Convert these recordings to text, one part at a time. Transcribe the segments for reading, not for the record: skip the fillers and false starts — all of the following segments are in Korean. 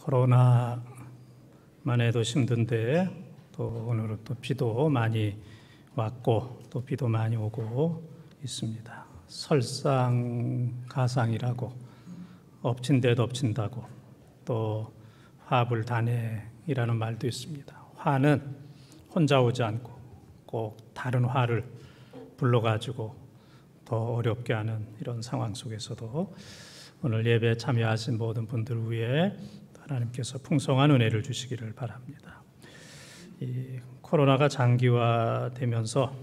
코로나만 해도 힘든데 또 오늘은 또 비도 많이 왔고 또 비도 많이 오고 있습니다. 설상가상이라고 엎친 데 덮친다고 또 화불단해이라는 말도 있습니다. 화는 혼자 오지 않고 꼭 다른 화를 불러가지고 더 어렵게 하는 이런 상황 속에서도 오늘 예배에 참여하신 모든 분들 위해 하나님께서 풍성한 은혜를 주시기를 바랍니다. 이 코로나가 장기화되면서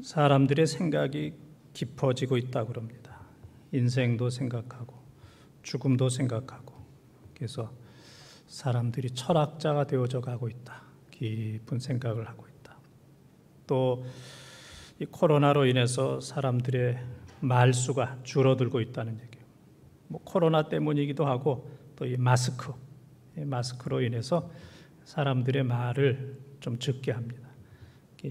사람들의 생각이 깊어지고 있다고 합니다. 인생도 생각하고 죽음도 생각하고 그래서 사람들이 철학자가 되어져 가고 있다. 깊은 생각을 하고 있다. 또 이 코로나로 인해서 사람들의 말수가 줄어들고 있다는 얘기예요. 코로나 때문이기도 하고 또 이 마스크로 인해서 사람들의 말을 좀 적게 합니다.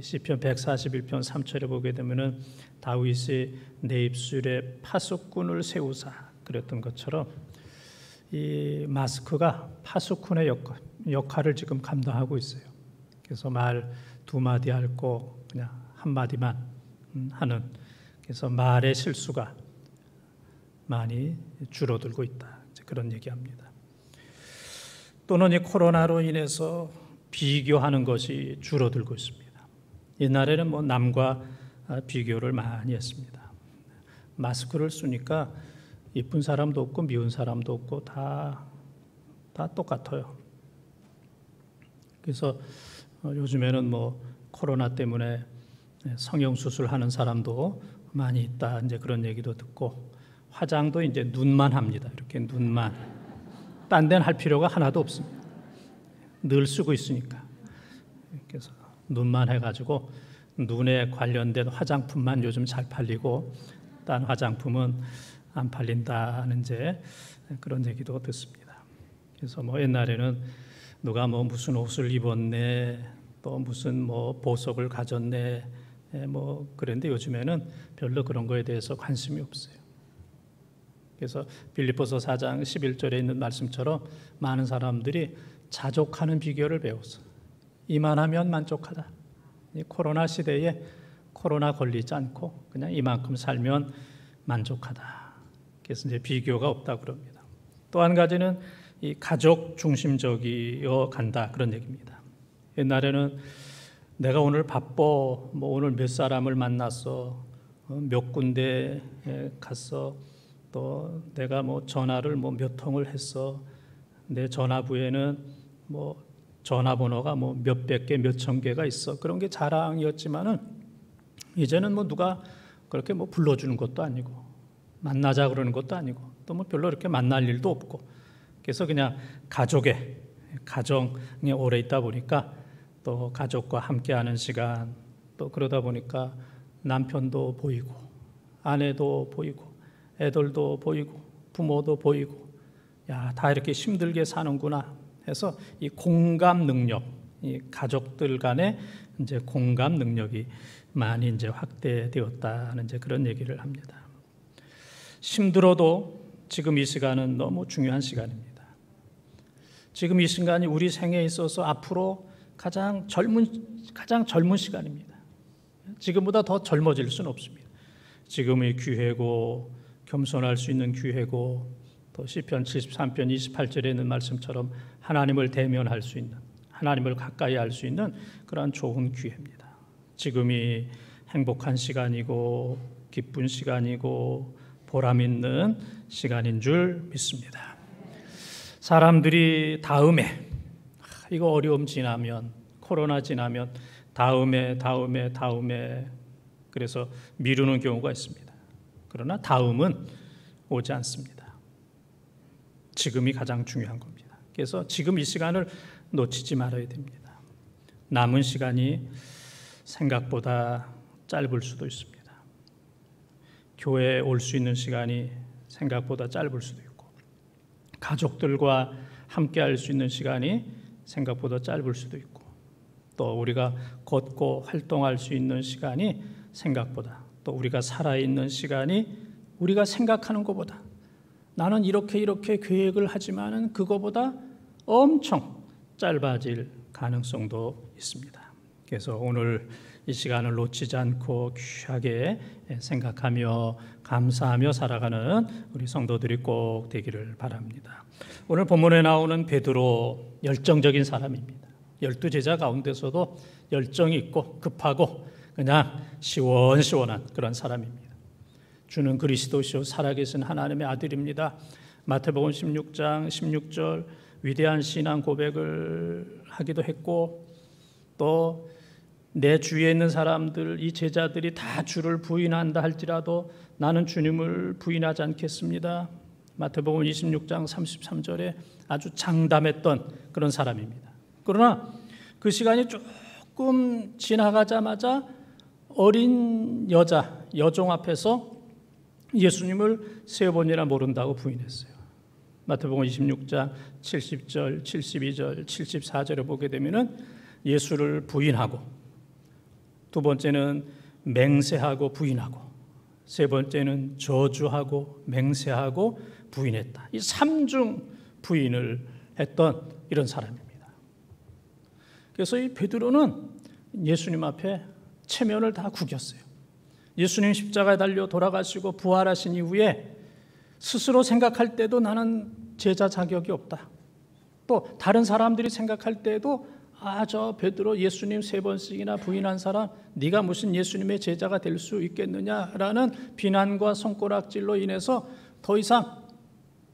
시편 141편 3절에 보게 되면은 다윗이 내 입술에 파수꾼을 세우사 그랬던 것처럼 이 마스크가 파수꾼의 역할을 지금 감당하고 있어요. 그래서 말 두 마디 할 거 그냥 한 마디만 하는, 그래서 말의 실수가 많이 줄어들고 있다. 그런 얘기합니다. 또는 이 코로나로 인해서 비교하는 것이 줄어들고 있습니다. 옛날에는 남과 비교를 많이 했습니다. 마스크를 쓰니까 이쁜 사람도 없고 미운 사람도 없고 다 똑같아요. 그래서 요즘에는 코로나 때문에 성형수술하는 사람도 많이 있다. 이제 그런 얘기도 듣고 화장도 이제 눈만 합니다. 이렇게 눈만. 딴 데는 할 필요가 하나도 없습니다. 늘 쓰고 있으니까. 그래서 눈만 해가지고 눈에 관련된 화장품만 요즘 잘 팔리고 딴 화장품은 안 팔린다는 이제 그런 얘기도 듣습니다. 그래서 옛날에는 누가 무슨 옷을 입었네, 또 무슨 보석을 가졌네, 그런데 요즘에는 별로 그런 거에 대해서 관심이 없어요. 그래서 빌립보서 4장 11절에 있는 말씀처럼 많은 사람들이 자족하는 비결을 배웠어. 이만하면 만족하다. 이 코로나 시대에 코로나 걸리지 않고 그냥 이만큼 살면 만족하다. 그래서 이제 비교가 없다고 그럽니다. 또 한 가지는 이 가족 중심적이어 간다 그런 얘기입니다. 옛날에는 내가 오늘 바빠, 오늘 몇 사람을 만났어, 몇 군데 갔어, 또 내가 전화를 몇 통을 했어, 내 전화부에는 전화번호가 몇백 개, 몇천 개가 있어. 그런 게 자랑이었지만은 이제는 누가 그렇게 불러주는 것도 아니고 만나자 그러는 것도 아니고 또 별로 이렇게 만날 일도 없고 그래서 그냥 가정에 오래 있다 보니까 또 가족과 함께하는 시간, 또 그러다 보니까 남편도 보이고 아내도 보이고 애들도 보이고 부모도 보이고 다 이렇게 힘들게 사는구나 해서 이 공감 능력, 이 가족들 간의 이제 공감 능력이 많이 이제 확대되었다는 이제 그런 얘기를 합니다. 힘들어도 지금 이 시간은 너무 중요한 시간입니다. 지금 이 시간이 우리 생애에 있어서 앞으로 가장 젊은 시간입니다. 지금보다 더 젊어질 수는 없습니다. 지금의 기회고 겸손할 수 있는 기회고 또 시편 73편 28절에 있는 말씀처럼 하나님을 대면할 수 있는, 하나님을 가까이 할 수 있는 그러한 좋은 기회입니다. 지금이 행복한 시간이고 기쁜 시간이고 보람 있는 시간인 줄 믿습니다. 사람들이 다음에 이거 어려움 지나면, 코로나 지나면 다음에 그래서 미루는 경우가 있습니다. 그러나 다음은 오지 않습니다. 지금이 가장 중요한 겁니다. 그래서 지금 이 시간을 놓치지 말아야 됩니다. 남은 시간이 생각보다 짧을 수도 있습니다. 교회에 올 수 있는 시간이 생각보다 짧을 수도 있고 가족들과 함께 할 수 있는 시간이 생각보다 짧을 수도 있고 또 우리가 걷고 활동할 수 있는 시간이 생각보다 또 우리가 살아있는 시간이 우리가 생각하는 것보다 나는 이렇게 계획을 하지만은 그거보다 엄청 짧아질 가능성도 있습니다. 그래서 오늘 이 시간을 놓치지 않고 귀하게 생각하며 감사하며 살아가는 우리 성도들이 꼭 되기를 바랍니다. 오늘 본문에 나오는 베드로 열정적인 사람입니다. 12제자 가운데서도 열정이 있고 급하고 그냥 시원시원한 그런 사람입니다. 주는 그리스도시요 살아계신 하나님의 아들입니다. 마태복음 16장 16절 위대한 신앙 고백을 하기도 했고, 또 내 주위에 있는 사람들, 이 제자들이 다 주를 부인한다 할지라도 나는 주님을 부인하지 않겠습니다. 마태복음 26장 33절에 아주 장담했던 그런 사람입니다. 그러나 그 시간이 조금 지나가자마자 어린 여종 앞에서 예수님을 3번이나 모른다고 부인했어요. 마태복음 26장 70절, 72절, 74절에 보게 되면은 예수를 부인하고, 두 번째는 맹세하고 부인하고, 세 번째는 저주하고 맹세하고 부인했다. 이 3중 부인을 했던 이런 사람입니다. 그래서 이 베드로는 예수님 앞에 체면을 다 구겼어요. 예수님 십자가에 달려 돌아가시고 부활하신 이후에 스스로 생각할 때도 나는 제자 자격이 없다. 또 다른 사람들이 생각할 때도 저 베드로 예수님 3번씩이나 부인한 사람, 네가 무슨 예수님의 제자가 될 수 있겠느냐라는 비난과 손가락질로 인해서 더 이상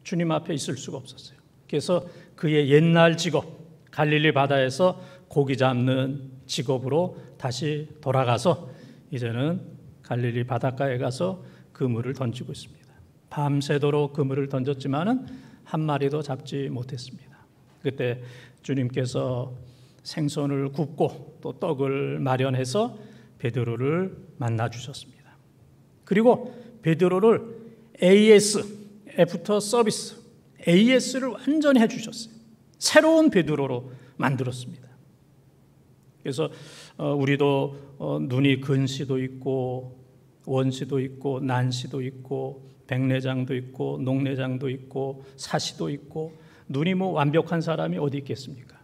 주님 앞에 있을 수가 없었어요. 그래서 그의 옛날 직업, 갈릴리 바다에서 고기 잡는 직업으로 다시 돌아가서 이제는 갈릴리 바닷가에 가서 그물을 던지고 있습니다. 밤새도록 그물을 던졌지만은 한 마리도 잡지 못했습니다. 그때 주님께서 생선을 굽고 또 떡을 마련해서 베드로를 만나 주셨습니다. 그리고 베드로를 AS, 애프터 서비스, AS를 완전히 해주셨어요. 새로운 베드로로 만들었습니다. 그래서 우리도 눈이 근시도 있고 원시도 있고 난시도 있고 백내장도 있고 녹내장도 있고 사시도 있고, 눈이 완벽한 사람이 어디 있겠습니까?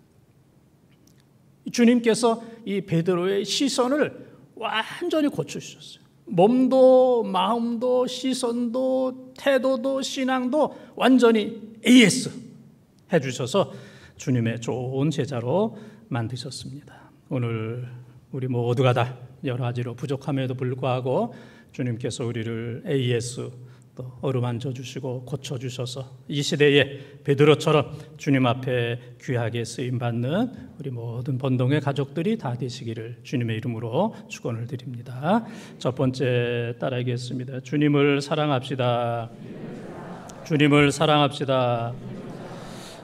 주님께서 이 베드로의 시선을 완전히 고쳐주셨어요. 몸도 마음도 시선도 태도도 신앙도 완전히 AS 해주셔서 주님의 좋은 제자로 만드셨습니다. 오늘 우리 모두가 다 여러 가지로 부족함에도 불구하고 주님께서 우리를 AS 또 어루만져 주시고 고쳐 주셔서 이 시대에 베드로처럼 주님 앞에 귀하게 쓰임 받는 우리 모든 본동의 가족들이 다 되시기를 주님의 이름으로 축원을 드립니다. 첫 번째 따라하겠습니다. 주님을 사랑합시다. 주님을 사랑합시다.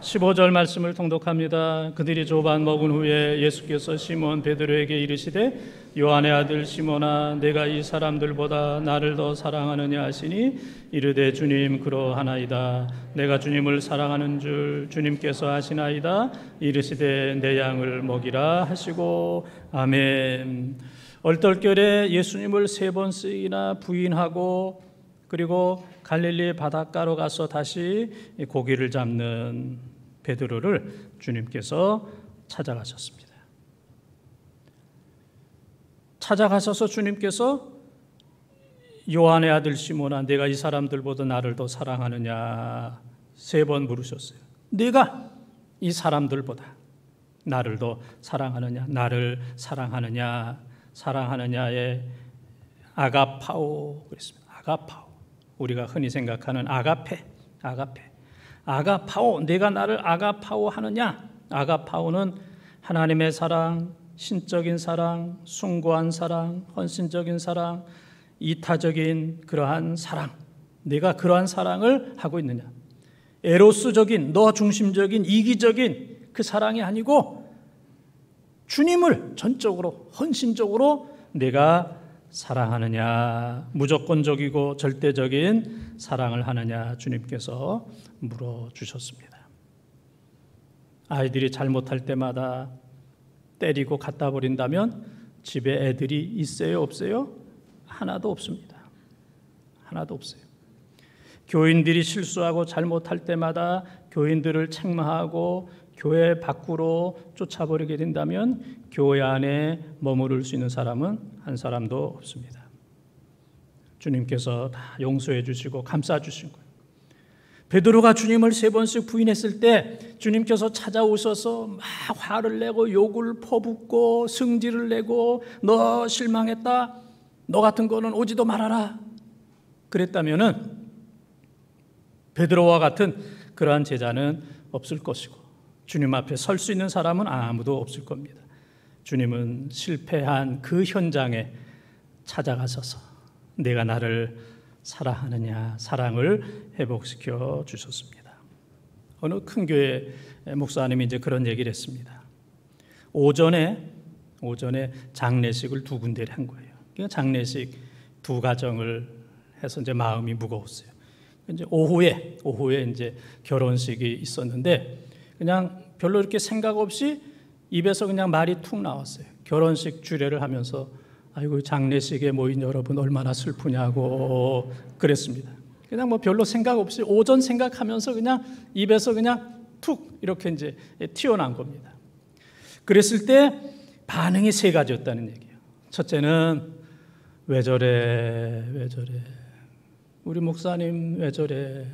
15절 말씀을 통독합니다. 그들이 조반 먹은 후에 예수께서 시몬 베드로에게 이르시되 요한의 아들 시몬아, 내가 이 사람들보다 나를 더 사랑하느냐 하시니 이르되 주님 그러하나이다. 내가 주님을 사랑하는 줄 주님께서 아시나이다. 이르시되 내 양을 먹이라 하시고 아멘. 얼떨결에 예수님을 3번씩이나 부인하고 그리고 갈릴리 바닷가로 가서 다시 고기를 잡는 베드로를 주님께서 찾아가셨습니다. 찾아가셔서 주님께서 요한의 아들 시몬아, 내가 이 사람들보다 나를 더 사랑하느냐 3번 물으셨어요. 내가 이 사람들보다 나를 더 사랑하느냐, 나를 사랑하느냐의 아가파오 그랬습니다. 아가파오. 우리가 흔히 생각하는 아가파오, 내가 나를 아가파오 하느냐? 아가파오는 하나님의 사랑, 신적인 사랑, 숭고한 사랑, 헌신적인 사랑, 이타적인 그러한 사랑, 내가 그러한 사랑을 하고 있느냐? 에로스적인, 너 중심적인, 이기적인 그 사랑이 아니고 주님을 전적으로, 헌신적으로 내가 사랑하느냐, 무조건적이고 절대적인 사랑을 하느냐 주님께서 물어주셨습니다. 아이들이 잘못할 때마다 때리고 갖다 버린다면 집에 애들이 있어요, 없어요? 하나도 없습니다. 하나도 없어요. 교인들이 실수하고 잘못할 때마다 교인들을 책망하고 교회 밖으로 쫓아버리게 된다면 교회 안에 머무를 수 있는 사람은 한 사람도 없습니다. 주님께서 다 용서해 주시고 감싸 주신 거예요. 베드로가 주님을 3번씩 부인했을 때 주님께서 찾아오셔서 막 화를 내고 욕을 퍼붓고 승질을 내고 너 실망했다, 너 같은 거는 오지도 말아라 그랬다면은 베드로와 같은 그러한 제자는 없을 것이고 주님 앞에 설 수 있는 사람은 아무도 없을 겁니다. 주님은 실패한 그 현장에 찾아가셔서 내가 나를 사랑하느냐 사랑을 회복시켜 주셨습니다. 어느 큰 교회 목사님이 이제 그런 얘기를 했습니다. 오전에 장례식을 2군데를 한 거예요. 그러니까 장례식 2가정을 해서 이제 마음이 무거웠어요. 이제 오후에 이제 결혼식이 있었는데 그냥 별로 이렇게 생각 없이 입에서 그냥 말이 툭 나왔어요. 결혼식 주례를 하면서 아이고 장례식에 모인 여러분 얼마나 슬프냐고 그랬습니다. 그냥 뭐 별로 생각 없이 오전 생각하면서 그냥 입에서 그냥 툭 이렇게 이제 튀어나온 겁니다. 그랬을 때 반응이 3가지였다는 얘기예요. 첫째는 왜 저래 우리 목사님 왜 저래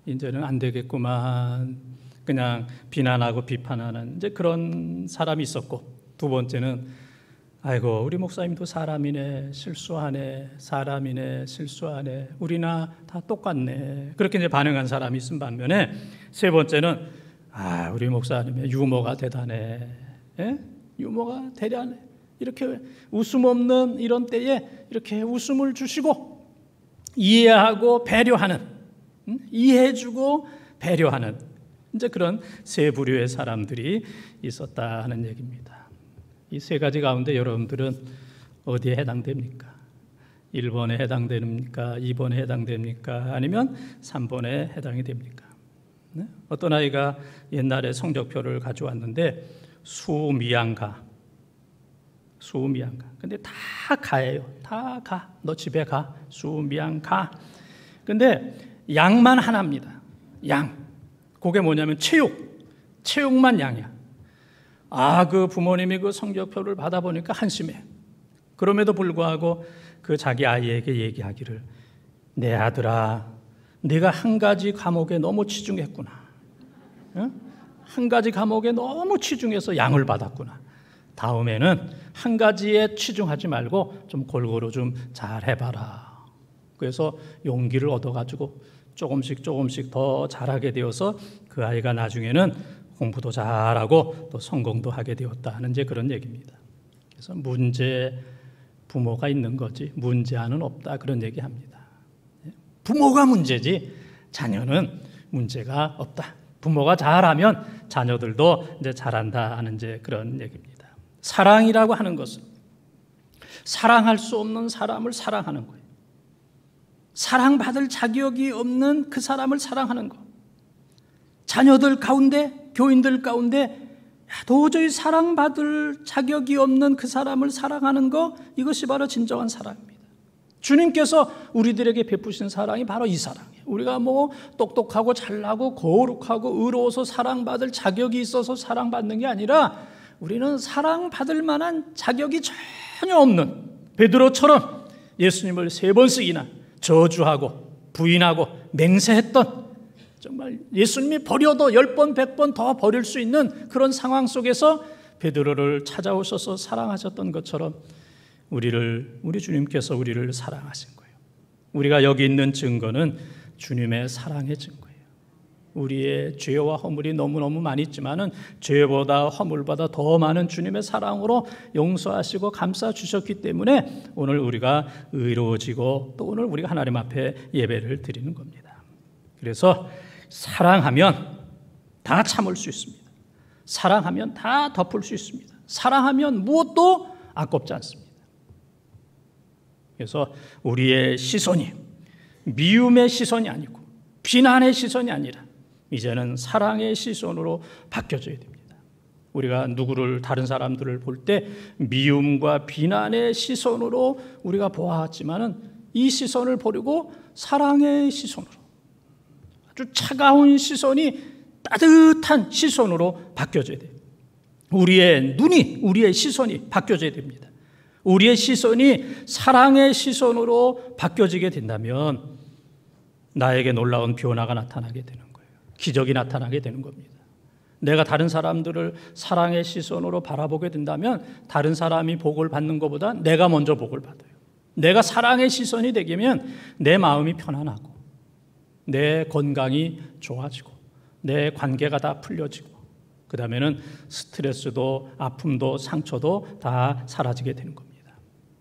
이제는 안 되겠구만 그냥 비난하고 비판하는 이제 그런 사람이 있었고, 2번째는 아이고 우리 목사님도 사람이네 실수하네 우리나 다 똑같네 그렇게 이제 반응한 사람이 있은 반면에 3번째는 아 우리 목사님의 유머가 대단해 유머가 대단해 이렇게 웃음 없는 이런 때에 이렇게 웃음을 주시고 이해하고 배려하는 이해해주고 배려하는 이제 그런 3부류의 사람들이 있었다 하는 얘기입니다. 이 3가지 가운데 여러분들은 어디에 해당됩니까? 1번에 해당됩니까? 2번에 해당됩니까? 아니면 3번에 해당이 됩니까? 네? 어떤 아이가 옛날에 성적표를 가져왔는데 수미양가 근데 다 가예요. 다 가. 너 집에 가. 수미양가. 근데 양만 하나입니다. 양. 그게 뭐냐면 체육만 양이야. 그 부모님이 그 성적표를 받아보니까 한심해. 그럼에도 불구하고 그 자기 아이에게 얘기하기를 내 아들아 네가 한 가지 과목에 너무 치중했구나. 한 가지 과목에 너무 치중해서 양을 받았구나. 다음에는 한 가지에 치중하지 말고 좀 골고루 좀 잘 해봐라. 그래서 용기를 얻어가지고 조금씩 더 잘하게 되어서 그 아이가 나중에는 공부도 잘하고 또 성공도 하게 되었다는 이제 그런 얘기입니다. 그래서 문제 부모가 있는 거지 문제아는 없다 그런 얘기합니다. 부모가 문제지 자녀는 문제가 없다. 부모가 잘하면 자녀들도 이제 잘한다 하는 이제 그런 얘기입니다. 사랑이라고 하는 것은 사랑할 수 없는 사람을 사랑하는 거예요. 사랑받을 자격이 없는 그 사람을 사랑하는 거. 자녀들 가운데, 교인들 가운데 도저히 사랑받을 자격이 없는 그 사람을 사랑하는 거, 이것이 바로 진정한 사랑입니다. 주님께서 우리들에게 베푸신 사랑이 바로 이 사랑이에요. 우리가 뭐 똑똑하고 잘나고 거룩하고 의로워서 사랑받을 자격이 있어서 사랑받는 게 아니라 우리는 사랑받을 만한 자격이 전혀 없는 베드로처럼 예수님을 3번씩이나 저주하고 부인하고 맹세했던 정말 예수님이 버려도 10번 100번 더 버릴 수 있는 그런 상황 속에서 베드로를 찾아오셔서 사랑하셨던 것처럼 우리 주님께서 우리를 사랑하신 거예요. 우리가 여기 있는 증거는 주님의 사랑의 증거예요. 우리의 죄와 허물이 너무너무 많이 있지만은 죄보다 허물보다 더 많은 주님의 사랑으로 용서하시고 감싸 주셨기 때문에 오늘 우리가 의로워지고 또 오늘 우리가 하나님 앞에 예배를 드리는 겁니다. 그래서 사랑하면 다 참을 수 있습니다. 사랑하면 다 덮을 수 있습니다. 사랑하면 무엇도 아깝지 않습니다. 그래서 우리의 시선이 미움의 시선이 아니고 비난의 시선이 아니라 이제는 사랑의 시선으로 바뀌어져야 됩니다. 우리가 누구를 다른 사람들을 볼 때 미움과 비난의 시선으로 우리가 보았지만은 이 시선을 버리고 사랑의 시선으로, 아주 차가운 시선이 따뜻한 시선으로 바뀌어져야 돼요. 우리의 눈이, 우리의 시선이 바뀌어져야 됩니다. 우리의 시선이 사랑의 시선으로 바뀌어지게 된다면 나에게 놀라운 변화가 나타나게 되는 거예요. 기적이 나타나게 되는 겁니다. 내가 다른 사람들을 사랑의 시선으로 바라보게 된다면 다른 사람이 복을 받는 것보다 내가 먼저 복을 받아요. 내가 사랑의 시선이 되면 내 마음이 편안하고 내 건강이 좋아지고 내 관계가 다 풀려지고 그 다음에는 스트레스도 아픔도 상처도 다 사라지게 되는 겁니다.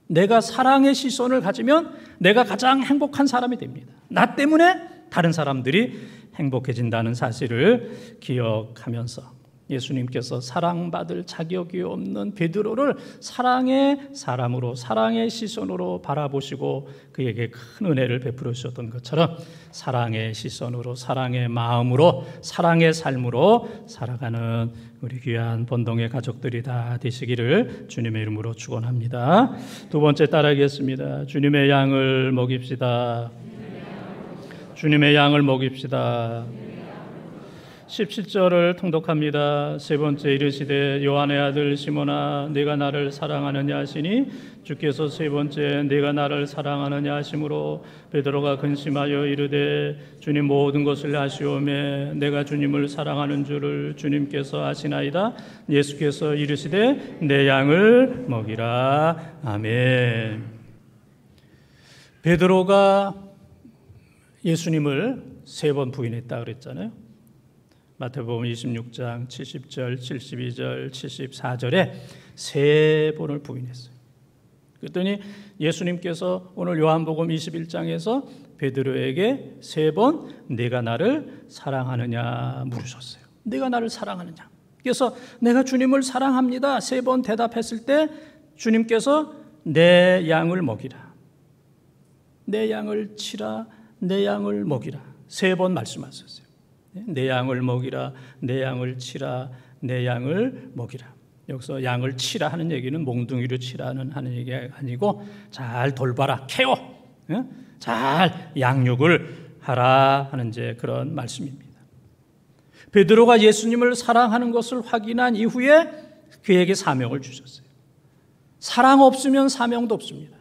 내가 사랑의 시선을 가지면 내가 가장 행복한 사람이 됩니다. 나 때문에 다른 사람들이 행복해진다는 사실을 기억하면서 예수님께서 사랑받을 자격이 없는 베드로를 사랑의 사람으로, 사랑의 시선으로 바라보시고 그에게 큰 은혜를 베풀어 주셨던 것처럼 사랑의 시선으로, 사랑의 마음으로, 사랑의 삶으로 살아가는 우리 귀한 본동의 가족들이 다 되시기를 주님의 이름으로 축원합니다. 두 번째 따라하겠습니다. 주님의 양을 먹입시다. 주님의 양을 먹입시다. 17절을 통독합니다. 세 번째 이르시되 요한의 아들 시몬아 네가 나를 사랑하느냐 하시니 주께서 세 번째 네가 나를 사랑하느냐 하심으로 베드로가 근심하여 이르되 주님 모든 것을 아시오매 내가 주님을 사랑하는 줄을 주님께서 아시나이다. 예수께서 이르시되 내 양을 먹이라. 아멘. 베드로가 예수님을 세 번 부인했다 그랬잖아요. 마태복음 26장 70절, 72절, 74절에 세 번을 부인했어요. 그랬더니 예수님께서 오늘 요한복음 21장에서 베드로에게 세 번 내가 나를 사랑하느냐 물으셨어요. 내가 나를 사랑하느냐. 그래서 내가 주님을 사랑합니다. 세 번 대답했을 때 주님께서 내 양을 먹이라. 내 양을 치라. 내 양을 먹이라. 세 번 말씀하셨어요. 내 양을 먹이라, 내 양을 치라, 내 양을 먹이라. 여기서 양을 치라 하는 얘기는 몽둥이로 치라는 하는 얘기가 아니고 잘 돌봐라, 케어, 잘 양육을 하라 하는 이제 그런 말씀입니다. 베드로가 예수님을 사랑하는 것을 확인한 이후에 그에게 사명을 주셨어요. 사랑 없으면 사명도 없습니다.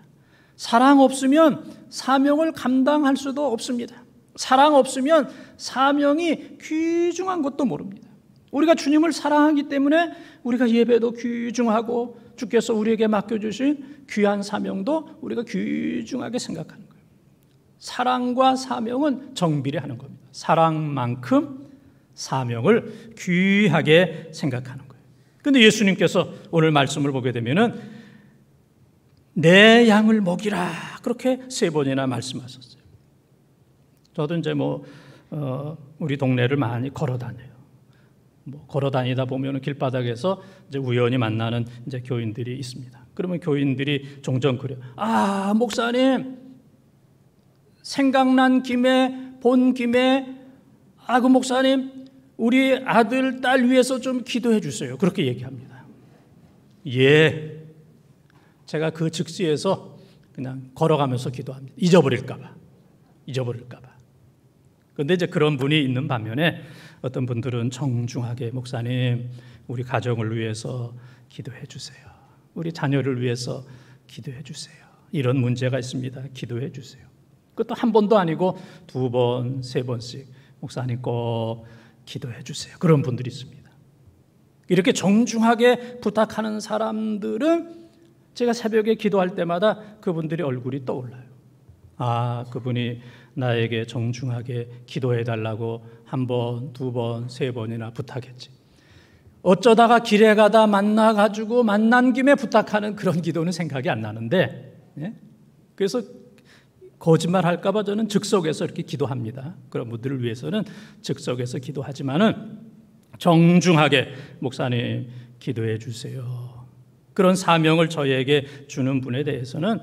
사랑 없으면 사명을 감당할 수도 없습니다. 사랑 없으면 사명이 귀중한 것도 모릅니다. 우리가 주님을 사랑하기 때문에 우리가 예배도 귀중하고 주께서 우리에게 맡겨주신 귀한 사명도 우리가 귀중하게 생각하는 거예요. 사랑과 사명은 정비례하는 겁니다. 사랑만큼 사명을 귀하게 생각하는 거예요. 그런데 예수님께서 오늘 말씀을 보게 되면은 내 양을 먹이라 그렇게 세 번이나 말씀하셨어요. 저도 이제 우리 동네를 많이 걸어 다녀요. 걸어 다니다 보면 길바닥에서 이제 우연히 만나는 이제 교인들이 있습니다. 그러면 교인들이 종종 그래요. 아, 목사님, 생각난 김에, 본 김에, 그 목사님, 우리 아들, 딸 위해서 좀 기도해 주세요. 그렇게 얘기합니다. 예. 제가 그 즉시에서 그냥 걸어가면서 기도합니다. 잊어버릴까봐. 그런데 이제 그런 분이 있는 반면에 어떤 분들은 정중하게 목사님 우리 가정을 위해서 기도해 주세요. 우리 자녀를 위해서 기도해 주세요. 이런 문제가 있습니다. 기도해 주세요. 그것도 한 번도 아니고 두 번, 세 번씩 목사님 꼭 기도해 주세요. 그런 분들이 있습니다. 이렇게 정중하게 부탁하는 사람들은 제가 새벽에 기도할 때마다 그분들의 얼굴이 떠올라요. 아, 그분이 나에게 정중하게 기도해달라고 한 번, 두 번, 세 번이나 부탁했지. 어쩌다가 길에 가다 만나가지고 만난 김에 부탁하는 그런 기도는 생각이 안 나는데, 그래서 거짓말 할까봐 저는 즉석에서 이렇게 기도합니다. 그런 분들을 위해서는 즉석에서 기도하지만은 정중하게 목사님 기도해 주세요. 그런 사명을 저에게 주는 분에 대해서는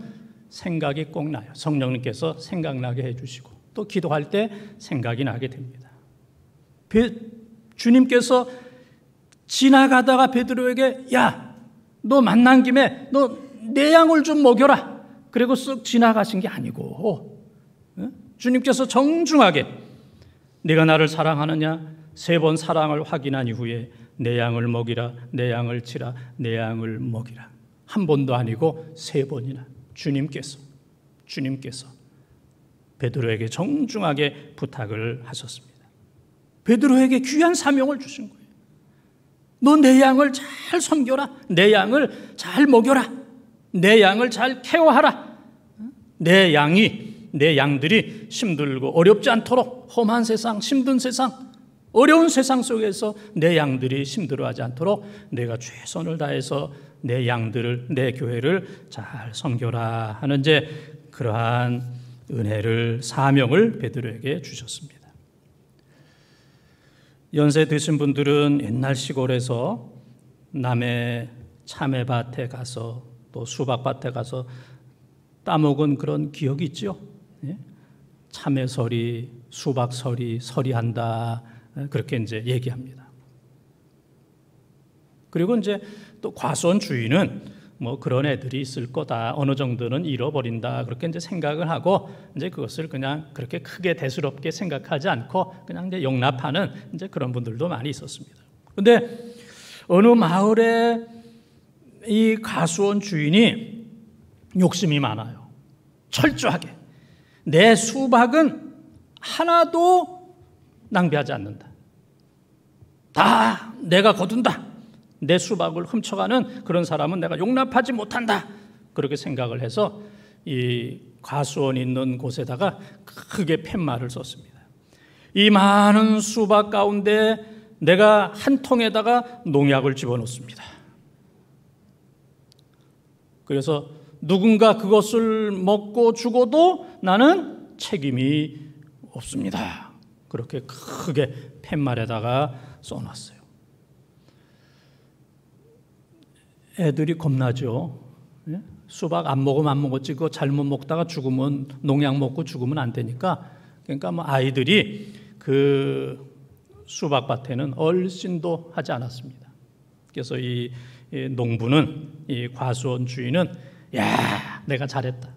생각이 꼭 나요. 성령님께서 생각나게 해주시고 또 기도할 때 생각이 나게 됩니다. 주님께서 지나가다가 베드로에게 야, 너 만난 김에 너 내 양을 좀 먹여라. 그리고 쓱 지나가신 게 아니고 주님께서 정중하게 네가 나를 사랑하느냐 3번 사랑을 확인한 이후에 내 양을 먹이라, 내 양을 치라, 내 양을 먹이라. 한 번도 아니고 3번이나 주님께서 베드로에게 정중하게 부탁을 하셨습니다. 베드로에게 귀한 사명을 주신 거예요. 너 내 양을 잘 섬겨라. 내 양을 잘 먹여라. 내 양을 잘 케어하라. 내 양들이 힘들고 어렵지 않도록 험한 세상, 힘든 세상, 어려운 세상 속에서 내 양들이 힘들어하지 않도록 내가 최선을 다해서 내 양들을, 내 교회를 잘 섬겨라 하는 이제 그러한 은혜를, 사명을 베드로에게 주셨습니다. 연세 드신 분들은 옛날 시골에서 남의 참외밭에 가서 또 수박밭에 가서 따먹은 그런 기억이 있죠. 참외서리, 수박서리, 서리한다 그렇게 이제 얘기합니다. 그리고 이제 또 과수원 주인은 뭐 그런 애들이 있을 거다, 어느 정도는 잃어버린다 그렇게 이제 생각을 하고 이제 그것을 그냥 그렇게 크게 대수롭게 생각하지 않고 그냥 이제 용납하는 이제 그런 분들도 많이 있었습니다. 그런데 어느 마을에 이 과수원 주인이 욕심이 많아요. 철저하게 내 수박은 하나도 낭비하지 않는다. 다 내가 거둔다. 내 수박을 훔쳐가는 그런 사람은 내가 용납하지 못한다. 그렇게 생각을 해서 이 과수원이 있는 곳에다가 크게 팻말을 썼습니다. 이 많은 수박 가운데 내가 한 통에다가 농약을 집어넣습니다. 그래서 누군가 그것을 먹고 죽어도 나는 책임이 없습니다. 그렇게 크게 팻말에다가 써놨어요. 애들이 겁나죠. 수박 안 먹으면 안 먹었지, 그거 잘못 먹다가 죽으면, 농약 먹고 죽으면 안 되니까. 그러니까 뭐 아이들이 그 수박밭에는 얼씬도 하지 않았습니다. 그래서 이 농부는, 이 과수원 주인은 야, 내가 잘했다.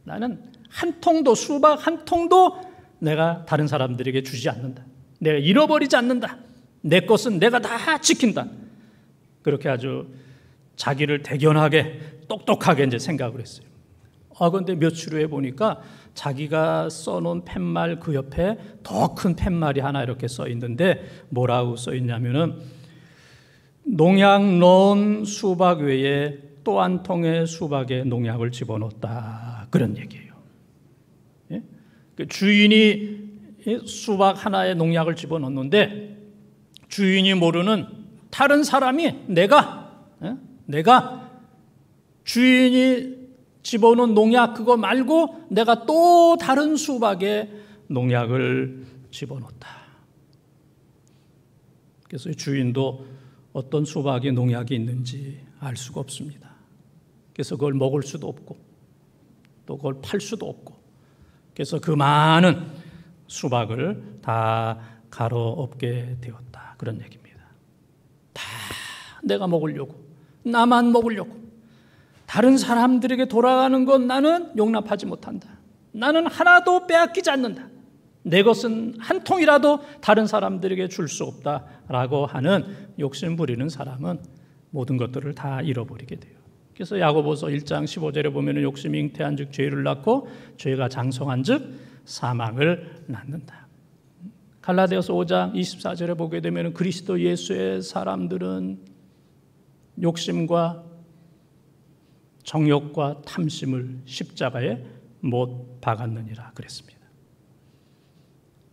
나는 한 통도, 수박 한 통도 내가 다른 사람들에게 주지 않는다. 내가 잃어버리지 않는다. 내 것은 내가 다 지킨다. 그렇게 아주 자기를 대견하게 똑똑하게 이제 생각을 했어요. 그런데 며칠 후에 보니까 자기가 써놓은 팻말 그 옆에 더 큰 팻말이 하나 이렇게 써 있는데 뭐라고 써 있냐면은 농약 넣은 수박 외에 또 한 통의 수박에 농약을 집어넣었다. 그런 얘기예요. 예? 그 주인이 수박 하나에 농약을 집어넣는데 주인이 모르는 다른 사람이 내가 주인이 집어넣은 농약 그거 말고 내가 또 다른 수박에 농약을 집어넣었다. 그래서 주인도 어떤 수박에 농약이 있는지 알 수가 없습니다. 그래서 그걸 먹을 수도 없고 또 그걸 팔 수도 없고 그래서 그 많은 수박을 다 갈아엎게 되었다. 그런 얘기입니다. 다 내가 먹으려고, 나만 먹으려고, 다른 사람들에게 돌아가는 건 나는 용납하지 못한다. 나는 하나도 빼앗기지 않는다. 내 것은 한 통이라도 다른 사람들에게 줄 수 없다라고 하는 욕심 부리는 사람은 모든 것들을 다 잃어버리게 돼요. 그래서 야고보서 1장 15절에 보면 욕심이 잉태한 즉 죄를 낳고 죄가 장성한 즉 사망을 낳는다. 갈라디아서 5장 24절에 보게 되면 그리스도 예수의 사람들은 욕심과 정욕과 탐심을 십자가에 못 박았느니라 그랬습니다.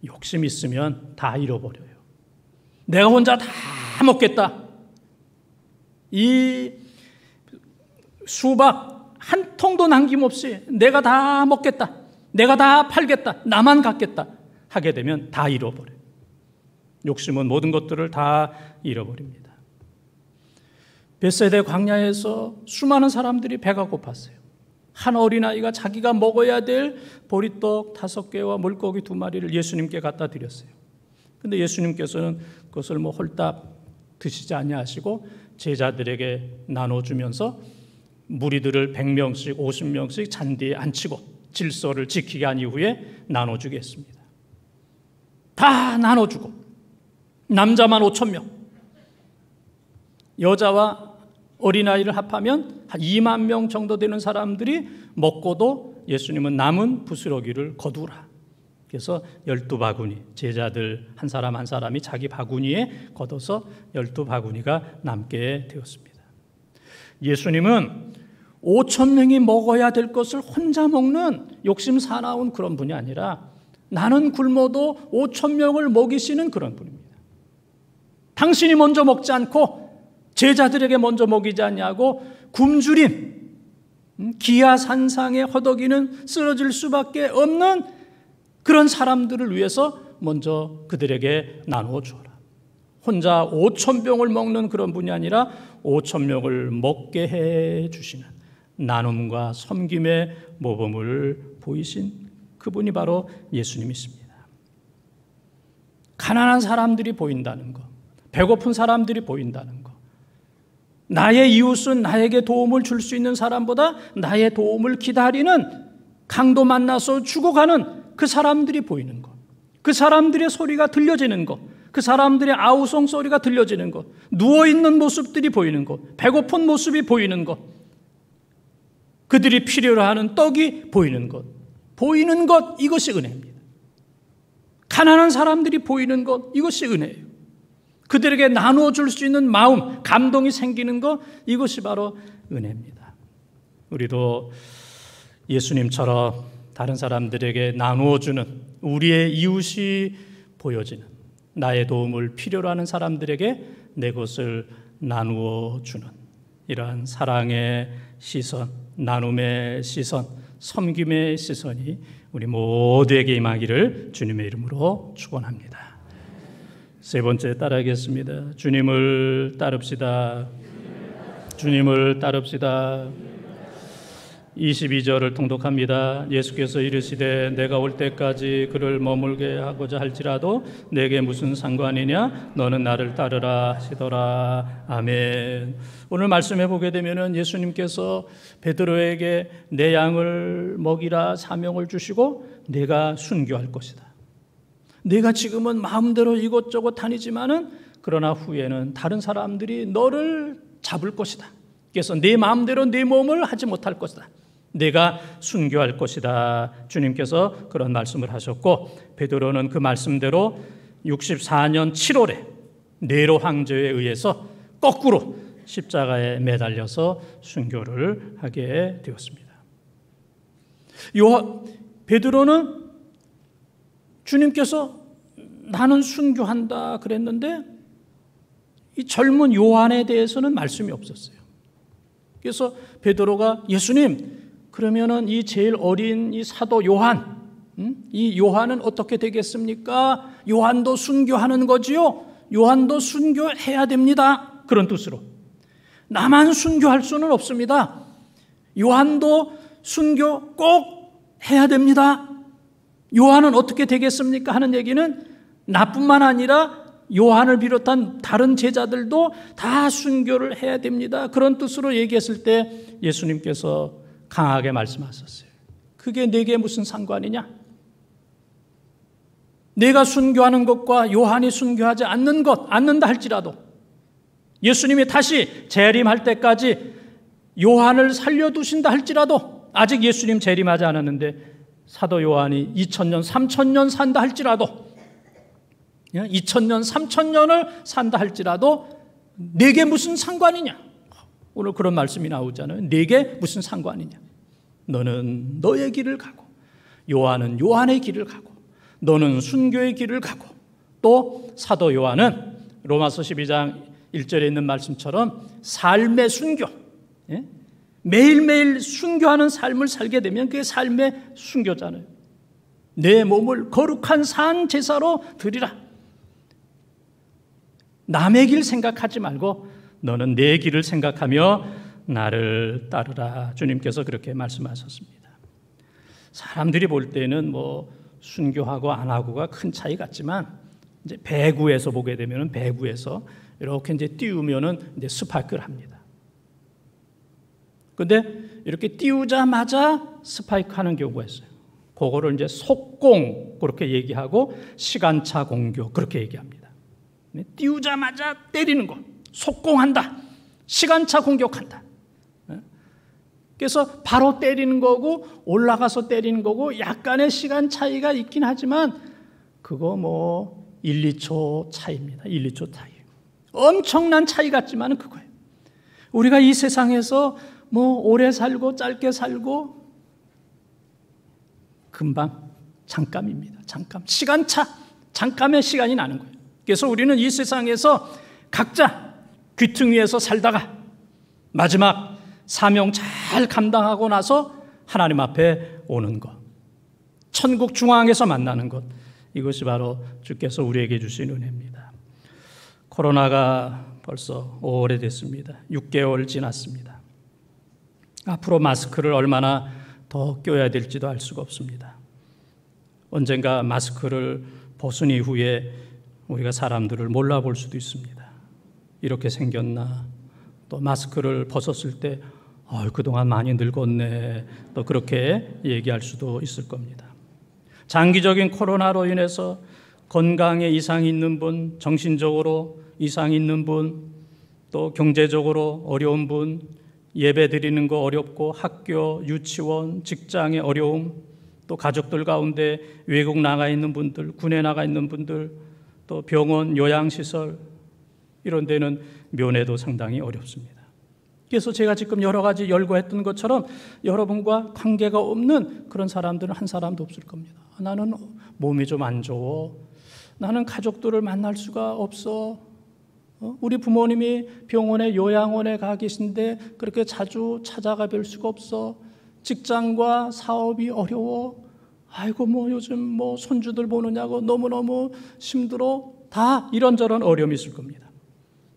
욕심 있으면 다 잃어버려요. 내가 혼자 다 먹겠다. 이 수박 한 통도 남김없이 내가 다 먹겠다. 내가 다 팔겠다. 나만 갖겠다. 하게 되면 다 잃어버려요. 욕심은 모든 것들을 다 잃어버립니다. 벳세대 광야에서 수많은 사람들이 배가 고팠어요. 한 어린아이가 자기가 먹어야 될 보리떡 5개와 물고기 2마리를 예수님께 갖다 드렸어요. 그런데 예수님께서는 그것을 홀딱 드시지 아니하시고 제자들에게 나눠주면서 무리들을 100명씩 50명씩 잔디에 앉히고 질서를 지키게 한 이후에 나눠주겠습니다. 다 나눠주고 남자만 5,000명, 여자와 어린아이를 합하면 한 2만 명 정도 되는 사람들이 먹고도 예수님은 남은 부스러기를 거두라. 그래서 12바구니, 제자들 한 사람 한 사람이 자기 바구니에 걷어서 12바구니가 남게 되었습니다. 예수님은 5,000명이 먹어야 될 것을 혼자 먹는 욕심 사나운 그런 분이 아니라 나는 굶어도 5,000명을 먹이시는 그런 분입니다. 당신이 먼저 먹지 않고 제자들에게 먼저 먹이지 않냐고 굶주린 기야산상에 허덕이는 쓰러질 수밖에 없는 그런 사람들을 위해서 먼저 그들에게 나누어 주어라. 혼자 5,000병을 먹는 그런 분이 아니라 5,000명을 먹게 해 주시는 나눔과 섬김의 모범을 보이신 그분이 바로 예수님이십니다. 가난한 사람들이 보인다는 것, 배고픈 사람들이 보인다는 것, 나의 이웃은 나에게 도움을 줄 수 있는 사람보다 나의 도움을 기다리는 강도 만나서 죽어가는 그 사람들이 보이는 것, 그 사람들의 소리가 들려지는 것, 그 사람들의 아우성 소리가 들려지는 것, 누워있는 모습들이 보이는 것, 배고픈 모습이 보이는 것, 그들이 필요로 하는 떡이 보이는 것, 이것이 은혜입니다. 가난한 사람들이 보이는 것, 이것이 은혜예요. 그들에게 나누어 줄 수 있는 마음, 감동이 생기는 것, 이것이 바로 은혜입니다. 우리도 예수님처럼 다른 사람들에게 나누어 주는 우리의 이웃이 보여지는, 나의 도움을 필요로 하는 사람들에게 내 것을 나누어 주는 이러한 사랑의 시선, 나눔의 시선, 섬김의 시선이 우리 모두에게 임하기를 주님의 이름으로 축원합니다. 세 번째 따라하겠습니다. 주님을 따릅시다. 주님을 따릅시다. 22절을 통독합니다. 예수께서 이르시되 내가 올 때까지 그를 머물게 하고자 할지라도 내게 무슨 상관이냐? 너는 나를 따르라 하시더라. 아멘. 오늘 말씀해 보게 되면 예수님께서 베드로에게 내 양을 먹이라 사명을 주시고 내가 순교할 것이다. 내가 지금은 마음대로 이것저것 다니지만은 그러나 후에는 다른 사람들이 너를 잡을 것이다. 그래서 내 마음대로 내 몸을 하지 못할 것이다. 내가 순교할 것이다. 주님께서 그런 말씀을 하셨고 베드로는 그 말씀대로 64년 7월에 네로 황제에 의해서 거꾸로 십자가에 매달려서 순교를 하게 되었습니다. 베드로는 주님께서 나는 순교한다 그랬는데 이 젊은 요한에 대해서는 말씀이 없었어요. 그래서 베드로가 예수님, 그러면은 이 제일 어린 이 사도 요한, 이 요한은 어떻게 되겠습니까? 요한도 순교하는 거지요? 요한도 순교해야 됩니다. 그런 뜻으로. 나만 순교할 수는 없습니다. 요한도 순교 꼭 해야 됩니다. 요한은 어떻게 되겠습니까? 하는 얘기는 나뿐만 아니라 요한을 비롯한 다른 제자들도 다 순교를 해야 됩니다. 그런 뜻으로 얘기했을 때 예수님께서 강하게 말씀하셨어요. 그게 내게 무슨 상관이냐? 내가 순교하는 것과 요한이 순교하지 않는다 할지라도 예수님이 다시 재림할 때까지 요한을 살려두신다 할지라도 아직 예수님 재림하지 않았는데 사도 요한이 2000년, 3000년 산다 할지라도 2000년, 3000년을 산다 할지라도 내게 무슨 상관이냐? 오늘 그런 말씀이 나오잖아요. 내게 무슨 상관이냐? 너는 너의 길을 가고 요한은 요한의 길을 가고 너는 순교의 길을 가고 또 사도 요한은 로마서 12장 1절에 있는 말씀처럼 삶의 순교, 매일매일 순교하는 삶을 살게 되면 그게 삶의 순교잖아요. 내 몸을 거룩한 산 제사로 드리라. 남의 길 생각하지 말고 너는 내 길을 생각하며 나를 따르라. 주님께서 그렇게 말씀하셨습니다. 사람들이 볼 때는 순교하고 안 하고가 큰 차이 같지만 이제 배구에서 보게 되면은 배구에서 이렇게 이제 띄우면은 이제 스파크를 합니다. 근데 이렇게 띄우자마자 스파이크 하는 경우가 있어요. 그거를 이제 속공 그렇게 얘기하고 시간차 공격 그렇게 얘기합니다. 띄우자마자 때리는 거, 속공한다, 시간차 공격한다. 그래서 바로 때리는 거고 올라가서 때리는 거고 약간의 시간 차이가 있긴 하지만 그거 뭐 1, 2초 차이입니다. 1, 2초 차이. 엄청난 차이 같지만 그거예요. 우리가 이 세상에서 뭐 오래 살고 짧게 살고 금방 잠깐입니다. 잠깐. 시간차, 잠깐의 시간이 나는 거예요. 그래서 우리는 이 세상에서 각자 귀퉁이에서 살다가 마지막 사명 잘 감당하고 나서 하나님 앞에 오는 것, 천국 중앙에서 만나는 것, 이것이 바로 주께서 우리에게 주신 은혜입니다. 코로나가 벌써 오래됐습니다. 6개월 지났습니다. 앞으로 마스크를 얼마나 더 껴야 될지도 알 수가 없습니다. 언젠가 마스크를 벗은 이후에 우리가 사람들을 몰라볼 수도 있습니다. 이렇게 생겼나? 또 마스크를 벗었을 때 그동안 많이 늙었네. 또 그렇게 얘기할 수도 있을 겁니다. 장기적인 코로나로 인해서 건강에 이상이 있는 분, 정신적으로 이상이 있는 분, 또 경제적으로 어려운 분, 예배 드리는 거 어렵고 학교, 유치원, 직장의 어려움, 또 가족들 가운데 외국 나가 있는 분들, 군에 나가 있는 분들, 또 병원, 요양시설 이런 데는 면회도 상당히 어렵습니다. 그래서 제가 지금 여러 가지 열거했던 것처럼 여러분과 관계가 없는 그런 사람들은 한 사람도 없을 겁니다. 나는 몸이 좀 안 좋아. 나는 가족들을 만날 수가 없어. 우리 부모님이 병원에 요양원에 가 계신데 그렇게 자주 찾아가 뵐 수가 없어. 직장과 사업이 어려워. 아이고 뭐 요즘 뭐 손주들 보느냐고 너무너무 힘들어. 다 이런저런 어려움이 있을 겁니다.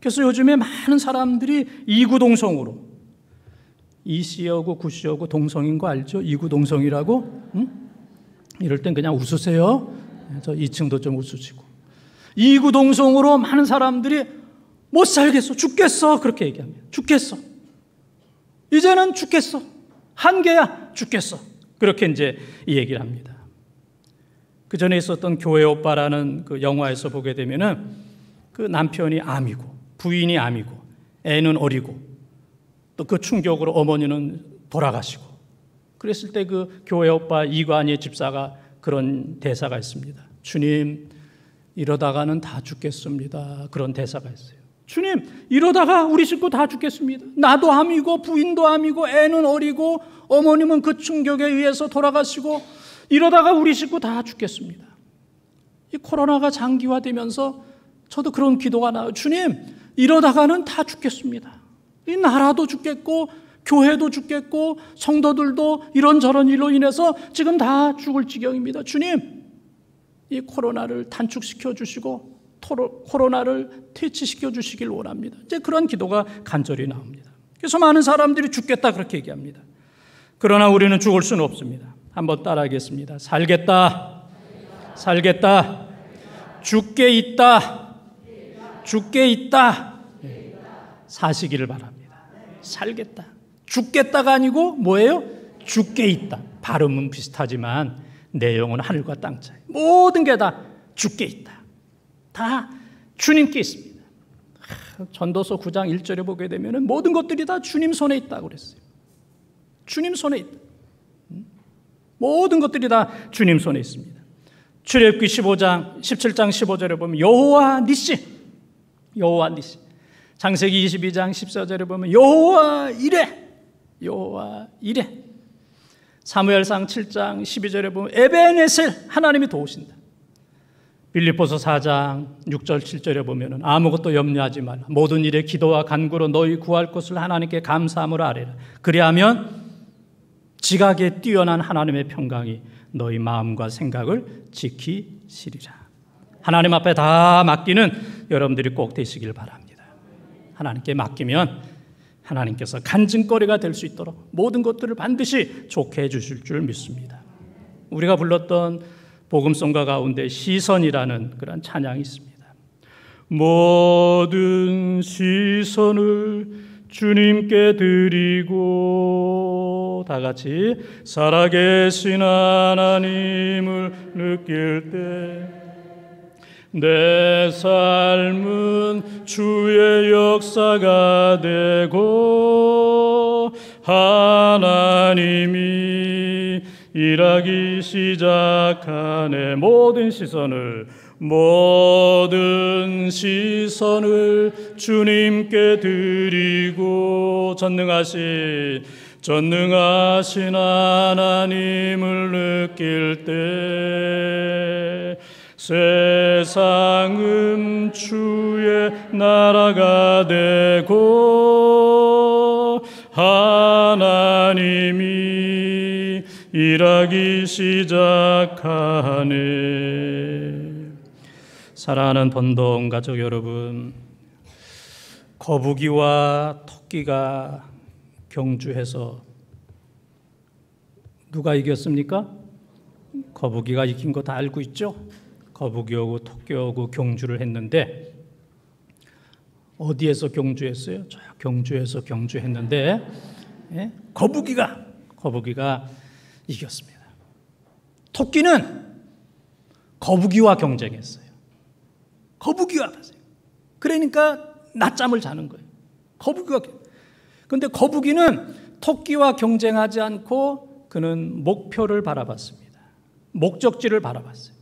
그래서 요즘에 많은 사람들이 이구동성으로, 이씨하고 구씨하고 동성인 거 알죠? 이구동성이라고? 응? 이럴 땐 그냥 웃으세요. 저 2층도 좀 웃으시고. 이구동성으로 많은 사람들이 못 살겠어, 죽겠어 그렇게 얘기합니다. 죽겠어. 이제는 죽겠어. 한계야, 죽겠어. 그렇게 이제 이 얘기를 합니다. 그 전에 있었던 교회 오빠라는 그 영화에서 보게 되면은 그 남편이 암이고 부인이 암이고 애는 어리고 또 그 충격으로 어머니는 돌아가시고 그랬을 때 그 교회 오빠 이관희 집사가 그런 대사가 있습니다. 주님, 이러다가는 다 죽겠습니다. 그런 대사가 있어요. 주님, 이러다가 우리 식구 다 죽겠습니다. 나도 암이고 부인도 암이고 애는 어리고 어머님은 그 충격에 의해서 돌아가시고 이러다가 우리 식구 다 죽겠습니다. 이 코로나가 장기화되면서 저도 그런 기도가 나와요. 주님, 이러다가는 다 죽겠습니다. 이 나라도 죽겠고 교회도 죽겠고 성도들도 이런저런 일로 인해서 지금 다 죽을 지경입니다. 주님, 이 코로나를 단축시켜 주시고 코로나를 퇴치시켜 주시길 원합니다. 이제 그런 기도가 간절히 나옵니다. 그래서 많은 사람들이 죽겠다 그렇게 얘기합니다. 그러나 우리는 죽을 수는 없습니다. 한번 따라하겠습니다. 살겠다. 살겠다. 죽게 있다. 죽게 있다. 사시기를 바랍니다. 살겠다. 죽겠다가 아니고 뭐예요? 죽게 있다. 발음은 비슷하지만 내용은 하늘과 땅 차이. 모든 게 다 죽게 있다. 다 주님께 있습니다. 전도서 9장 1절에 보게 되면 모든 것들이 다 주님 손에 있다고 그랬어요. 주님 손에 있다. 모든 것들이 다 주님 손에 있습니다. 출애굽기 17장 15절에 보면 여호와 니시, 여호와 니시. 창세기 22장 14절에 보면 여호와 이레, 여호와 이레. 사무엘상 7장 12절에 보면 에베네셀, 하나님이 도우신다. 빌립보서 4장 6절 7절에 보면 아무것도 염려하지 말라. 모든 일에 기도와 간구로 너희 구할 것을 하나님께 감사함으로 아뢰라. 그리하면 지각에 뛰어난 하나님의 평강이 너희 마음과 생각을 지키시리라. 하나님 앞에 다 맡기는 여러분들이 꼭 되시길 바랍니다. 하나님께 맡기면 하나님께서 간증거리가 될 수 있도록 모든 것들을 반드시 좋게 해주실 줄 믿습니다. 우리가 불렀던 복음송가 가운데 시선이라는 그런 찬양이 있습니다. 모든 시선을 주님께 드리고, 다 같이 살아계신 하나님을 느낄 때 내 삶은 주의 역사가 되고 하나님이 일하기 시작하네. 모든 시선을 주님께 드리고 전능하신 하나님을 느낄 때 세상은 주의 나라가 되고 하나님이 일하기 시작하네. 사랑하는 본동 가족 여러분, 거북이와 토끼가 경주해서 누가 이겼습니까? 거북이가 이긴 거 다 알고 있죠? 거북이하고 토끼하고 경주를 했는데 어디에서 경주했어요? 저 경주에서 경주했는데 거북이가 이겼습니다. 토끼는 거북이와 경쟁했어요. 그러니까 낮잠을 자는 거예요. 그런데 거북이는 토끼와 경쟁하지 않고 그는 목표를 바라봤습니다. 목적지를 바라봤어요.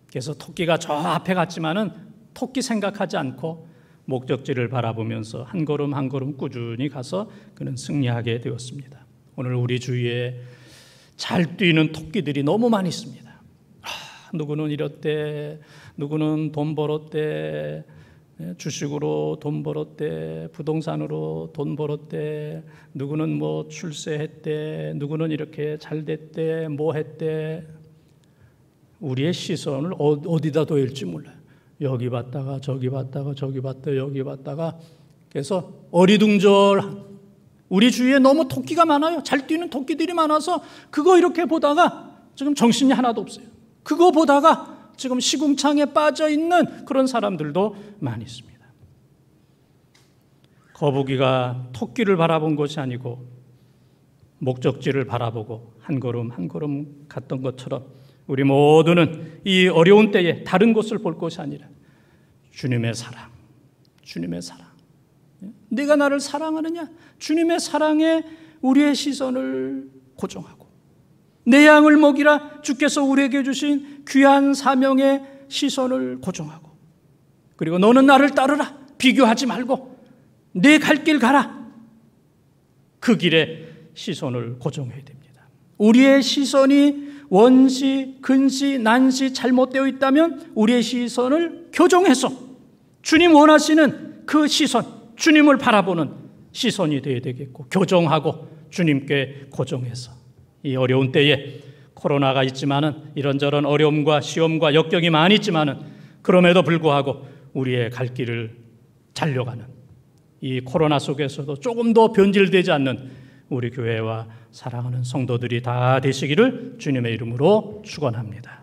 그래서 토끼가 저 앞에 갔지만은 토끼 생각하지 않고 목적지를 바라보면서 한 걸음 한 걸음 꾸준히 가서 그는 승리하게 되었습니다. 오늘 우리 주위에 잘 뛰는 토끼들이 너무 많이 있습니다. 누구는 이렇대, 누구는 돈 벌었대, 주식으로 돈 벌었대, 부동산으로 돈 벌었대, 누구는 뭐 출세했대, 누구는 이렇게 잘 됐대, 뭐 했대. 우리의 시선을 어디다 둬일지 몰라요. 여기 봤다가 저기 봤다가 저기 봤다가 여기 봤다가. 그래서 어리둥절, 우리 주위에 너무 토끼가 많아요. 잘 뛰는 토끼들이 많아서 그거 이렇게 보다가 지금 정신이 하나도 없어요. 그거 보다가 지금 시궁창에 빠져 있는 그런 사람들도 많이 있습니다. 거북이가 토끼를 바라본 것이 아니고 목적지를 바라보고 한 걸음 한 걸음 갔던 것처럼 우리 모두는 이 어려운 때에 다른 곳을 볼 것이 아니라 주님의 사랑, 내가 나를 사랑하느냐? 주님의 사랑에 우리의 시선을 고정하고 내 양을 먹이라 주께서 우리에게 주신 귀한 사명의 시선을 고정하고, 그리고 너는 나를 따르라, 비교하지 말고 내 갈 길 가라, 그 길에 시선을 고정해야 됩니다. 우리의 시선이 원시, 근시, 난시 잘못되어 있다면 우리의 시선을 교정해서 주님 원하시는 그 시선, 주님을 바라보는 시선이 되어야 되겠고, 교정하고 주님께 고정해서 이 어려운 때에 코로나가 있지만은 이런저런 어려움과 시험과 역경이 많이 있지만은 그럼에도 불구하고 우리의 갈 길을 달려가는 이 코로나 속에서도 조금 더 변질되지 않는 우리 교회와 사랑하는 성도들이 다 되시기를 주님의 이름으로 축원합니다.